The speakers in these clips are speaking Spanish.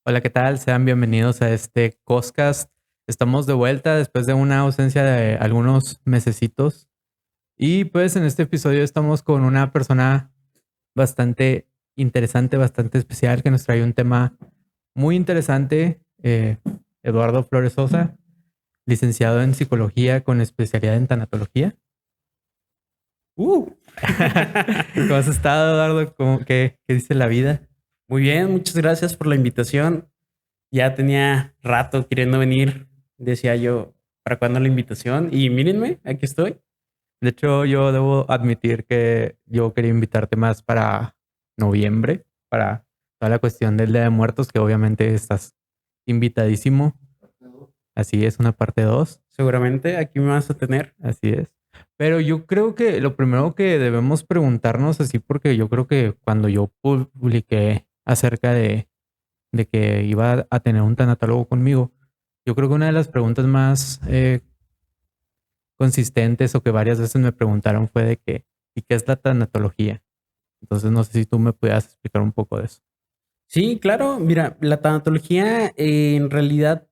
Hola, ¿qué tal? Sean bienvenidos a este Coscast. Estamos de vuelta después de una ausencia de algunos mesecitos. Y pues en este episodio estamos con una persona bastante interesante, bastante especial, que nos trae un tema muy interesante. Eduardo Flores Sosa, licenciado en psicología con especialidad en tanatología. Uh. ¿Cómo has estado, Eduardo? ¿Qué dice la vida? Muy bien, muchas gracias por la invitación. Ya tenía rato queriendo venir, decía yo, ¿para cuándo la invitación? Y mírenme, aquí estoy. De hecho, yo debo admitir que yo quería invitarte más para noviembre, para toda la cuestión del Día de Muertos, que obviamente estás invitadísimo. Así es, una parte 2. Seguramente aquí me vas a tener. Así es. Pero yo creo que lo primero que debemos preguntarnos así, porque yo creo que cuando yo publiqué acerca de que iba a tener un tanatólogo conmigo, yo creo que una de las preguntas más consistentes o que varias veces me preguntaron fue de que, ¿y qué es la tanatología? Entonces no sé si tú me pudieras explicar un poco de eso. Sí, claro, mira, la tanatología en realidad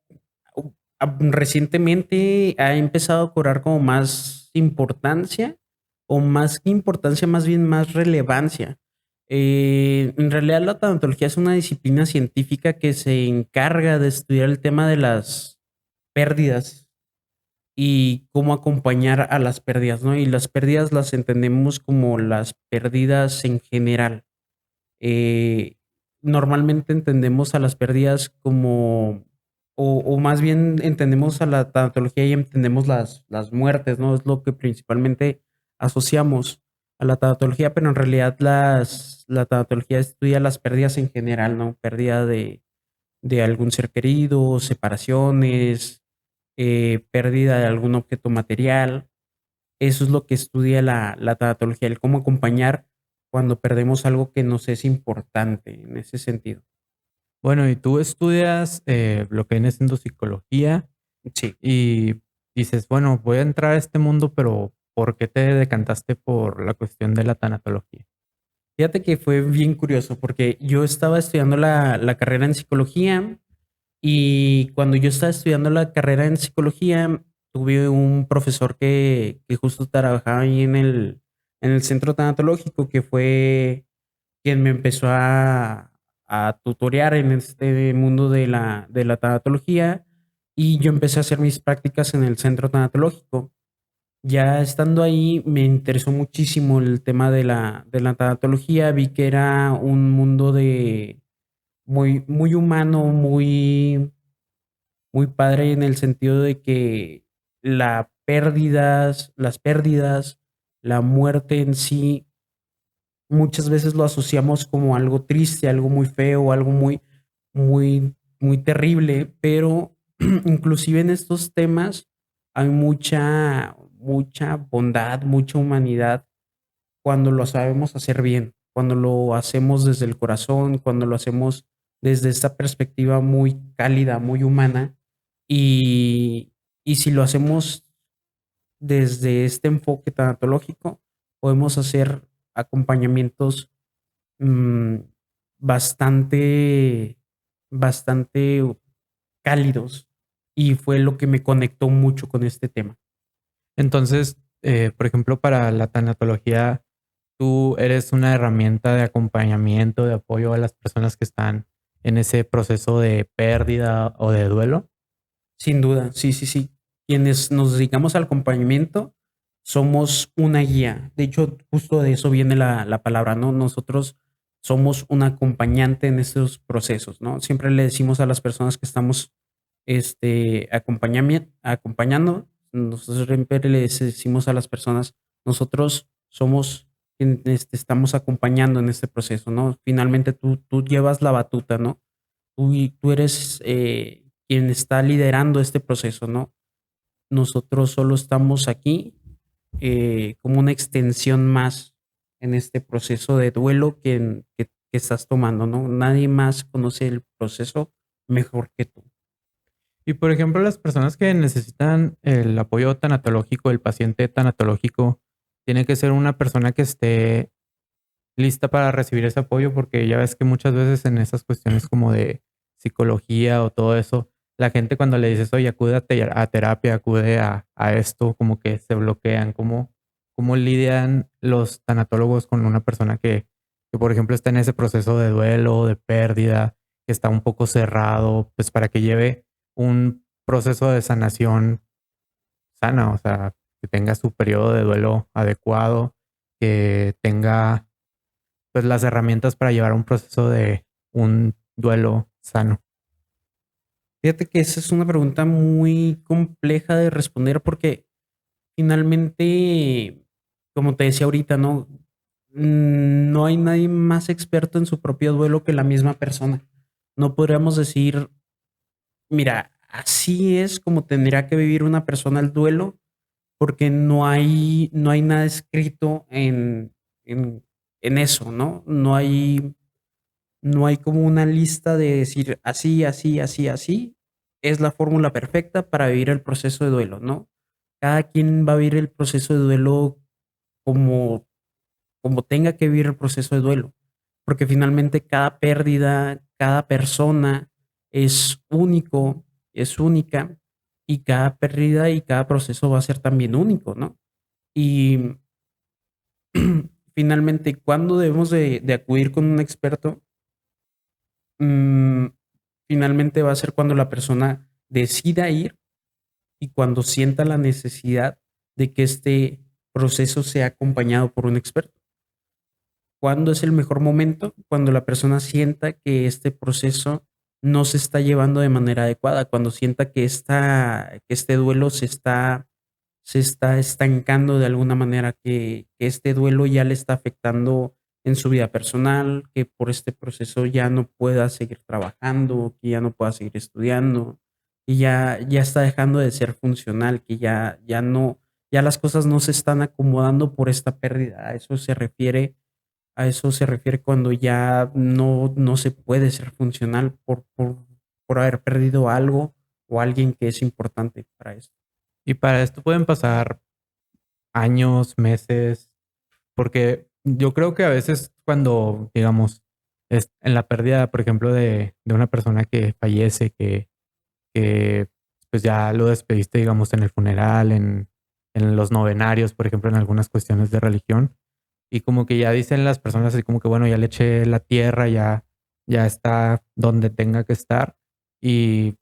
recientemente ha empezado a cobrar como más importancia, o más que importancia, más bien más relevancia. En realidad la tanatología es una disciplina científica que se encarga de estudiar el tema de las pérdidas y cómo acompañar a las pérdidas, ¿no? Y las pérdidas las entendemos como las pérdidas en general. Eh, Normalmente entendemos a las pérdidas como, o más bien entendemos a la tanatología y entendemos las muertes, ¿no? Es lo que principalmente asociamos a la tanatología, pero en realidad la tanatología estudia las pérdidas en general, ¿no? Pérdida de algún ser querido, separaciones, pérdida de algún objeto material. Eso es lo que estudia la tanatología, el cómo acompañar cuando perdemos algo que nos es importante en ese sentido. Bueno, y tú estudias lo que viene siendo psicología Sí. y dices, bueno, voy a entrar a este mundo, pero ¿por qué te decantaste por la cuestión de la tanatología? Fíjate que fue bien curioso porque yo estaba estudiando la carrera en psicología y cuando yo estaba estudiando la carrera en psicología tuve un profesor que justo trabajaba ahí en el centro tanatológico que fue quien me empezó a tutorear en este mundo de la tanatología y yo empecé a hacer mis prácticas en el centro tanatológico. Ya estando ahí me interesó muchísimo el tema de la tanatología, vi que era un mundo de muy humano, muy padre en el sentido de que las pérdidas, la muerte en sí muchas veces lo asociamos como algo triste, algo muy feo, algo muy terrible, pero inclusive en estos temas hay mucha bondad, mucha humanidad cuando lo sabemos hacer bien, cuando lo hacemos desde el corazón, cuando lo hacemos desde esta perspectiva muy cálida, muy humana, y, y si lo hacemos desde este enfoque tanatológico, podemos hacer acompañamientos mm, bastante, bastante cálidos y fue lo que me conectó mucho con este tema. Entonces, por ejemplo, para la tanatología, tú eres una herramienta de acompañamiento, de apoyo a las personas que están en ese proceso de pérdida o de duelo. Sin duda, sí, sí, sí. Quienes nos dedicamos al acompañamiento somos una guía. De hecho, justo de eso viene la palabra, ¿no? Nosotros somos un acompañante en estos procesos, ¿no? Siempre le decimos a las personas que estamos acompañando, nosotros siempre les decimos a las personas, nosotros somos quienes te estamos acompañando en este proceso, ¿no? Finalmente tú llevas la batuta, ¿no? Tú eres quien está liderando este proceso, ¿no? Nosotros solo estamos aquí como una extensión más en este proceso de duelo que estás tomando, ¿no? Nadie más conoce el proceso mejor que tú. Y por ejemplo, las personas que necesitan el apoyo tanatológico, el paciente tanatológico, tiene que ser una persona que esté lista para recibir ese apoyo, porque ya ves que muchas veces en esas cuestiones como de psicología o todo eso, la gente cuando le dices, oye, acude a terapia, acude a esto, como que se bloquean, cómo lidian los tanatólogos con una persona que, por ejemplo, está en ese proceso de duelo, de pérdida, que está un poco cerrado, pues para que lleve un proceso de sanación sana, o sea, que tenga su periodo de duelo adecuado, que tenga pues las herramientas para llevar un proceso de un duelo sano. Fíjate que esa es una pregunta muy compleja de responder porque finalmente, como te decía ahorita, ¿no? No hay nadie más experto en su propio duelo que la misma persona. No podríamos decir, mira, así es como tendría que vivir una persona el duelo, porque no hay nada escrito en, en eso, ¿no? No hay como una lista de decir así, así, así, así. Es la fórmula perfecta para vivir el proceso de duelo, ¿no? Cada quien va a vivir el proceso de duelo como, como tenga que vivir el proceso de duelo, porque finalmente cada pérdida, cada persona es único, es única, y cada pérdida y cada proceso va a ser también único, ¿no? Y finalmente, ¿cuándo debemos de acudir con un experto? Mm, finalmente va a ser cuando la persona decida ir y cuando sienta la necesidad de que este proceso sea acompañado por un experto. ¿Cuándo es el mejor momento? Cuando la persona sienta que este proceso no se está llevando de manera adecuada, cuando sienta que, que este duelo se está estancando de alguna manera, que este duelo ya le está afectando en su vida personal, que por este proceso ya no pueda seguir trabajando, que ya no pueda seguir estudiando, que ya está dejando de ser funcional, que ya no, ya las cosas no se están acomodando por esta pérdida. A eso se refiere cuando ya no se puede ser funcional por haber perdido algo o alguien que es importante para esto. Y para esto pueden pasar años, meses, porque yo creo que a veces cuando, digamos, es en la pérdida, por ejemplo, de una persona que fallece, que pues ya lo despediste, digamos, en el funeral, en los novenarios, por ejemplo, en algunas cuestiones de religión, y como que ya dicen las personas así como que, bueno, ya le eché la tierra, ya está donde tenga que estar, y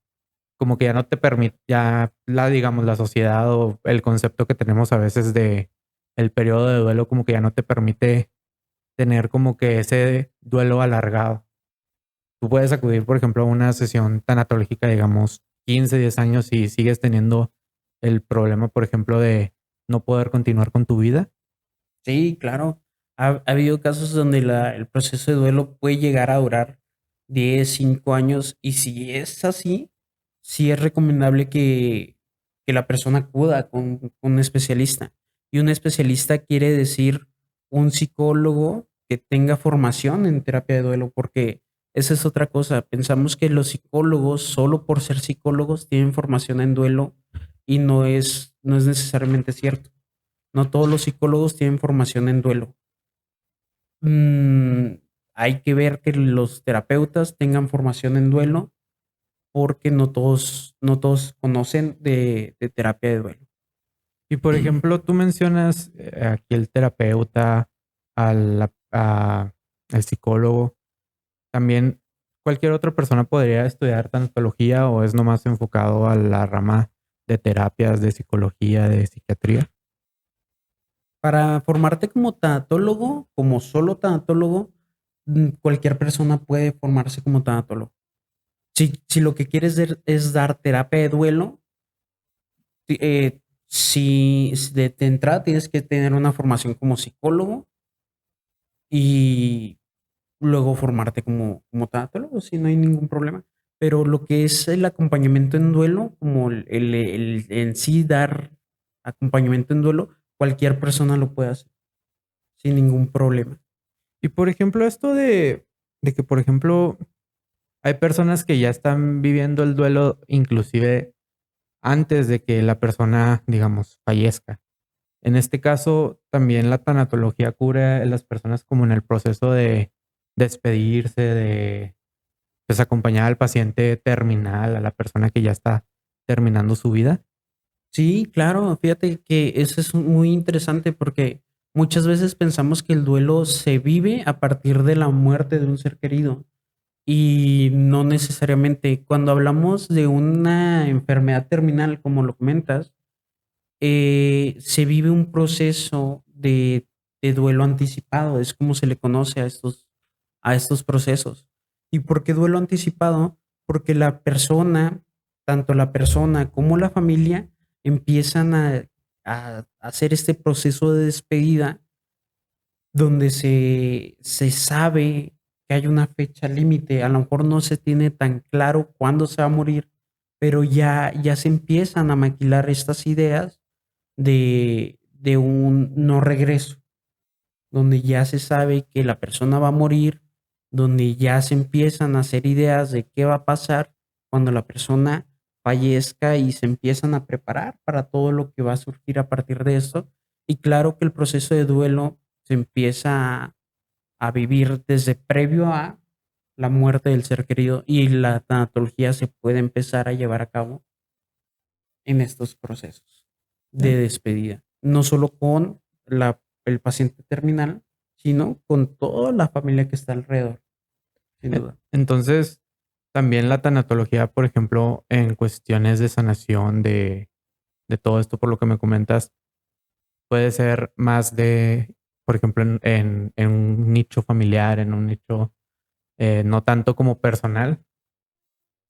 como que ya no te permite, ya digamos, la sociedad o el concepto que tenemos a veces de el periodo de duelo, como que ya no te permite tener como que ese duelo alargado. Tú puedes acudir, por ejemplo, a una sesión tanatológica, digamos, 15 10 años y sigues teniendo el problema, por ejemplo, de no poder continuar con tu vida. Sí, claro. Ha habido casos donde el proceso de duelo puede llegar a durar 10, 5 años y si es así, sí es recomendable que la persona acuda con un especialista. Y un especialista quiere decir un psicólogo que tenga formación en terapia de duelo, porque esa es otra cosa. Pensamos que los psicólogos, solo por ser psicólogos, tienen formación en duelo y no es necesariamente cierto. No todos los psicólogos tienen formación en duelo. Mm, hay que ver que los terapeutas tengan formación en duelo porque no todos conocen de terapia de duelo. Y por ejemplo, tú mencionas aquí el terapeuta, el psicólogo. También cualquier otra persona podría estudiar tanatología o es nomás enfocado a la rama de terapias, de psicología, de psiquiatría. Para formarte como tanatólogo, como solo tanatólogo, cualquier persona puede formarse como tanatólogo. Si lo que quieres es dar terapia de duelo, si de entrada tienes que tener una formación como psicólogo y luego formarte como tanatólogo, si no hay ningún problema. Pero lo que es el acompañamiento en duelo, como el en sí dar acompañamiento en duelo, cualquier persona lo puede hacer sin ningún problema. Y por ejemplo, esto de que, por ejemplo, hay personas que ya están viviendo el duelo inclusive antes de que la persona, digamos, fallezca. En este caso, también la tanatología cubre a las personas como en el proceso de despedirse, pues acompañar al paciente terminal, a la persona que ya está terminando su vida. Sí, claro, fíjate que eso es muy interesante porque muchas veces pensamos que el duelo se vive a partir de la muerte de un ser querido y no necesariamente. Cuando hablamos de una enfermedad terminal, como lo comentas, se vive un proceso de duelo anticipado, es como se le conoce a estos procesos. ¿Y por qué duelo anticipado? Porque la persona, tanto la persona como la familia, empiezan a hacer este proceso de despedida donde se sabe que hay una fecha límite. A lo mejor no se tiene tan claro cuándo se va a morir, pero ya se empiezan a maquilar estas ideas de un no regreso, donde ya se sabe que la persona va a morir, donde ya se empiezan a hacer ideas de qué va a pasar cuando la persona fallezca y se empiezan a preparar para todo lo que va a surgir a partir de esto. Y claro que el proceso de duelo se empieza a vivir desde previo a la muerte del ser querido y la tanatología se puede empezar a llevar a cabo en estos procesos de despedida, no solo con el paciente terminal, sino con toda la familia que está alrededor, sin duda. Entonces, también la tanatología, por ejemplo, en cuestiones de sanación de todo esto, por lo que me comentas, puede ser más de, por ejemplo, en un nicho familiar, en un nicho no tanto como personal.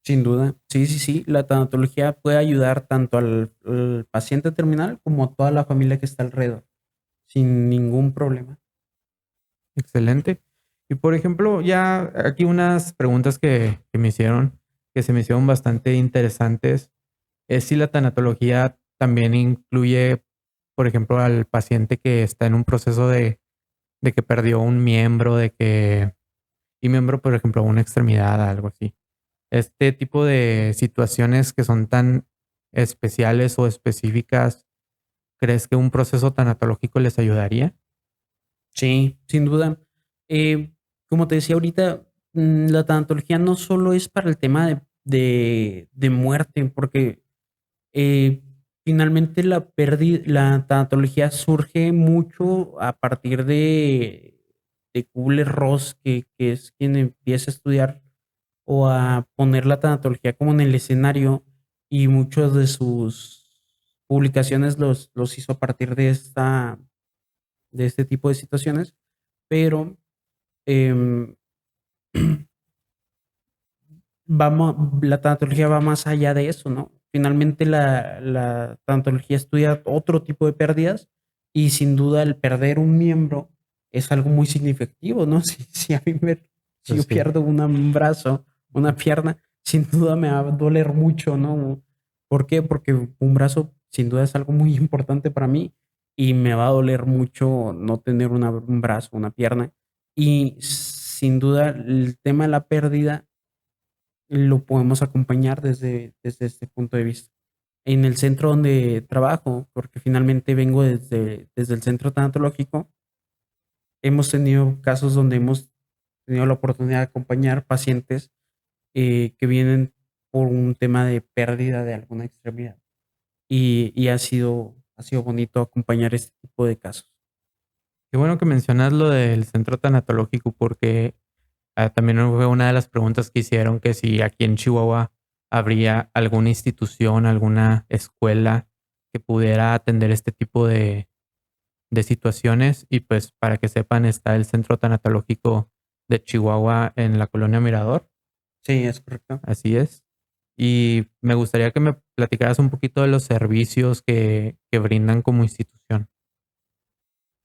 Sin duda, sí, sí, sí, la tanatología puede ayudar tanto al paciente terminal como a toda la familia que está alrededor, sin ningún problema. Excelente. Y por ejemplo, ya aquí unas preguntas que me hicieron, que se me hicieron bastante interesantes, es si la tanatología también incluye, por ejemplo, al paciente que está en un proceso de que perdió un miembro, y miembro, por ejemplo, una extremidad, algo así. Este tipo de situaciones que son tan especiales o específicas, ¿crees que un proceso tanatológico les ayudaría? Sí, sin duda. Eh, Como te decía ahorita, la tanatología no solo es para el tema de muerte, porque eh, finalmente la tanatología surge mucho a partir de Kubler-Ross, que es quien empieza a estudiar o a poner la tanatología como en el escenario y muchos de sus publicaciones los hizo a partir de este tipo de situaciones, pero em, la tanatología va más allá de eso, ¿no? Finalmente la tanatología estudia otro tipo de pérdidas y sin duda el perder un miembro es algo muy significativo, ¿no? Si yo Pues sí. pierdo un brazo, una pierna, sin duda me va a doler mucho, ¿no? ¿Por qué? Porque un brazo sin duda es algo muy importante para mí y me va a doler mucho no tener un brazo, una pierna. Y sin duda el tema de la pérdida lo podemos acompañar desde este punto de vista. En el centro donde trabajo, porque finalmente vengo desde el centro tanatológico, hemos tenido casos donde hemos tenido la oportunidad de acompañar pacientes que vienen por un tema de pérdida de alguna extremidad. Y ha sido bonito acompañar este tipo de casos. Qué bueno que mencionas lo del centro tanatológico porque también fue una de las preguntas que hicieron que si aquí en Chihuahua habría alguna institución, alguna escuela que pudiera atender este tipo de situaciones. Y pues para que sepan, está el centro tanatológico de Chihuahua en la colonia Mirador. Sí, es correcto. Así es. Y me gustaría que me platicaras un poquito de los servicios que brindan como institución.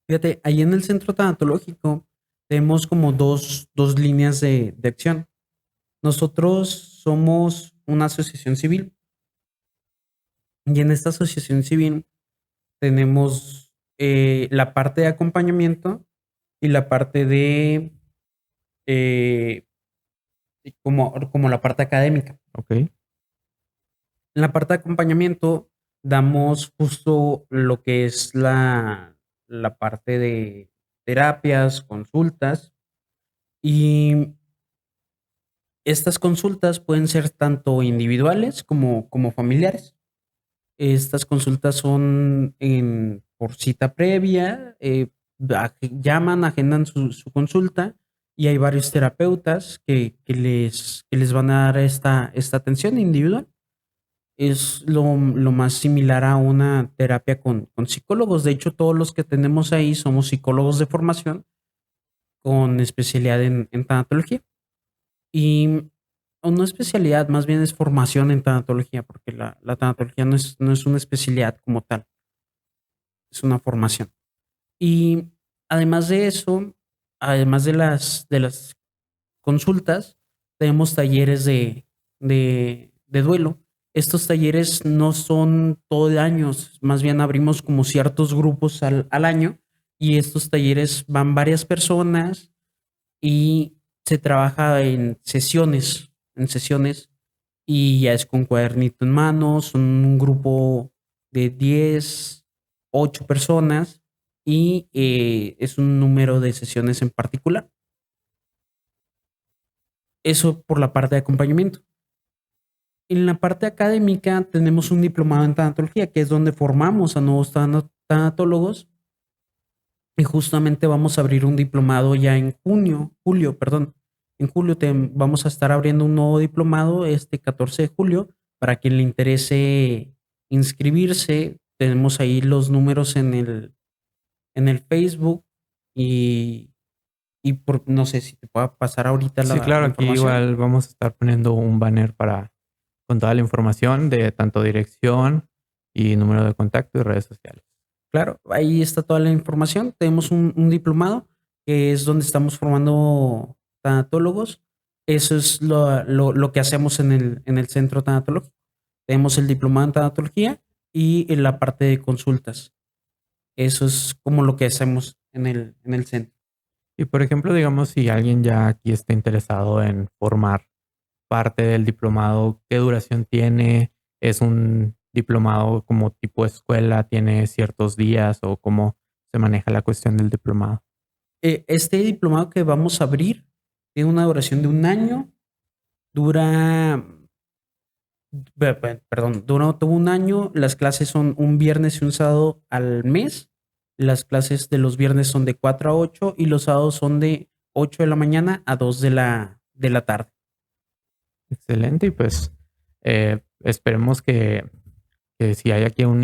Fíjate, ahí en el centro tanatológico tenemos como dos líneas de acción. Nosotros somos una asociación civil y en esta asociación civil tenemos la parte de acompañamiento y la parte eh, como la parte académica. ¿Ok? En la parte de acompañamiento damos justo lo que es la parte de terapias, consultas y Estas consultas pueden ser tanto individuales como familiares. Estas consultas son por cita previa, llaman, agendan su consulta y hay varios terapeutas que les van a dar esta atención individual. Es lo más similar a una terapia con psicólogos. De hecho, todos los que tenemos ahí somos psicólogos de formación con especialidad en tanatología. Y o no especialidad, más bien es formación en tanatología, porque la tanatología no es una especialidad como tal, es una formación. Y además de eso, además de las consultas, tenemos talleres de duelo. Estos talleres no son todo de años, más bien abrimos como ciertos grupos al año y estos talleres van varias personas y se trabaja en sesiones y ya es con cuadernito en mano, son un grupo de 10 8 personas y es un número de sesiones en particular. Eso por la parte de acompañamiento. En la parte académica tenemos un diplomado en tanatología, que es donde formamos a nuevos tanatólogos y justamente vamos a abrir un diplomado ya en julio, perdón. En julio vamos a estar abriendo un nuevo diplomado este 14 de julio para quien le interese inscribirse. Tenemos ahí los números en el Facebook y, no sé si te pueda pasar ahorita Sí, la claro, aquí información. igual vamos a estar poniendo un banner con toda la información de tanto dirección y número de contacto y redes sociales. Claro, ahí está toda la información. Tenemos un diplomado que es donde estamos formando tanatólogos. Eso es lo que hacemos en el centro tanatológico. Tenemos el diplomado en tanatología y en la parte de consultas. Eso es como lo que hacemos en el centro. Y por ejemplo, digamos, si alguien ya aquí está interesado en formar parte del diplomado, ¿qué duración tiene? ¿Es un diplomado como tipo escuela? ¿Tiene ciertos días o cómo se maneja la cuestión del diplomado? Este diplomado que vamos a abrir tiene una duración de un año. Dura, perdón, dura todo un año. Las clases son un viernes y un sábado al mes. Las clases de los viernes son de 4 a 8 y los sábados son de 8 de la mañana a 2 de la tarde. Excelente. Y pues esperemos que si hay aquí un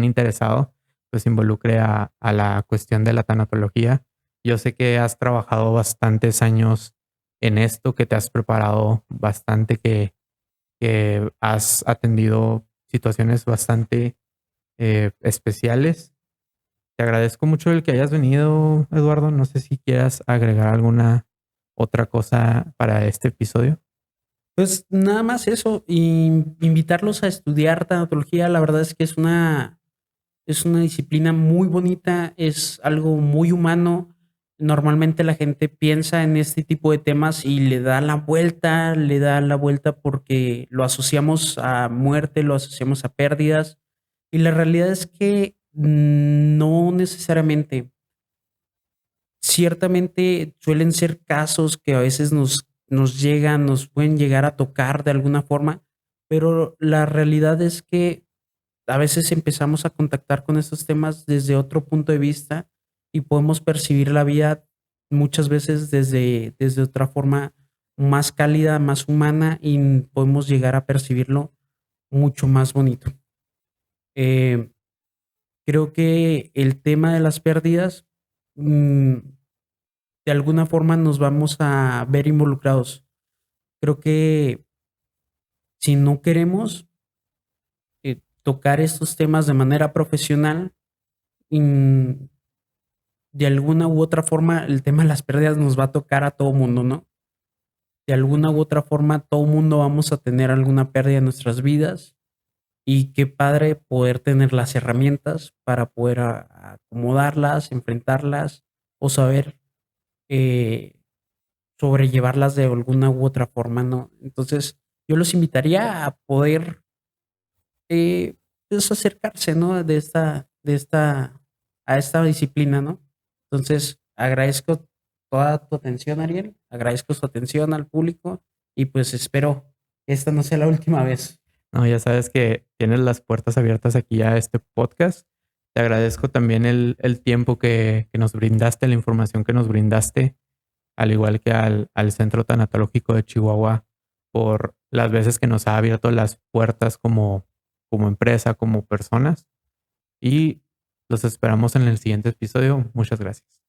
interesado, pues involucre a la cuestión de la tanatología. Yo sé que has trabajado bastantes años en esto, que te has preparado bastante, que has atendido situaciones bastante especiales. Te agradezco mucho el que hayas venido, Eduardo. No sé si quieras agregar alguna otra cosa para este episodio. Pues nada más eso, y invitarlos a estudiar tanatología. La verdad es que es una disciplina muy bonita, es algo muy humano. Normalmente la gente piensa en este tipo de temas y le da la vuelta porque lo asociamos a muerte, lo asociamos a pérdidas. Y la realidad es que no necesariamente. Ciertamente suelen ser casos que a veces nos pueden llegar a tocar de alguna forma, pero la realidad es que a veces empezamos a contactar con estos temas desde otro punto de vista y podemos percibir la vida muchas veces desde otra forma más cálida, más humana y podemos llegar a percibirlo mucho más bonito. Eh, Creo que el tema de las pérdidas, mm, de alguna forma nos vamos a ver involucrados. Creo que si no queremos tocar estos temas de manera profesional, mm, de alguna u otra forma el tema de las pérdidas nos va a tocar a todo mundo, ¿no? De alguna u otra forma todo mundo vamos a tener alguna pérdida en nuestras vidas y qué padre poder tener las herramientas para poder acomodarlas, enfrentarlas o saber eh, sobrellevarlas de alguna u otra forma, ¿no? Entonces, yo los invitaría a poder pues acercarse, ¿no? A esta disciplina, ¿no? Entonces, agradezco toda tu atención, Ariel, agradezco su atención al público y pues espero que esta no sea la última vez. No, ya sabes que tienes las puertas abiertas aquí a este podcast. Te agradezco también el tiempo que nos brindaste, la información que nos brindaste, al igual que al Centro Tanatológico de Chihuahua, por las veces que nos ha abierto las puertas como empresa, como personas. Y los esperamos en el siguiente episodio. Muchas gracias.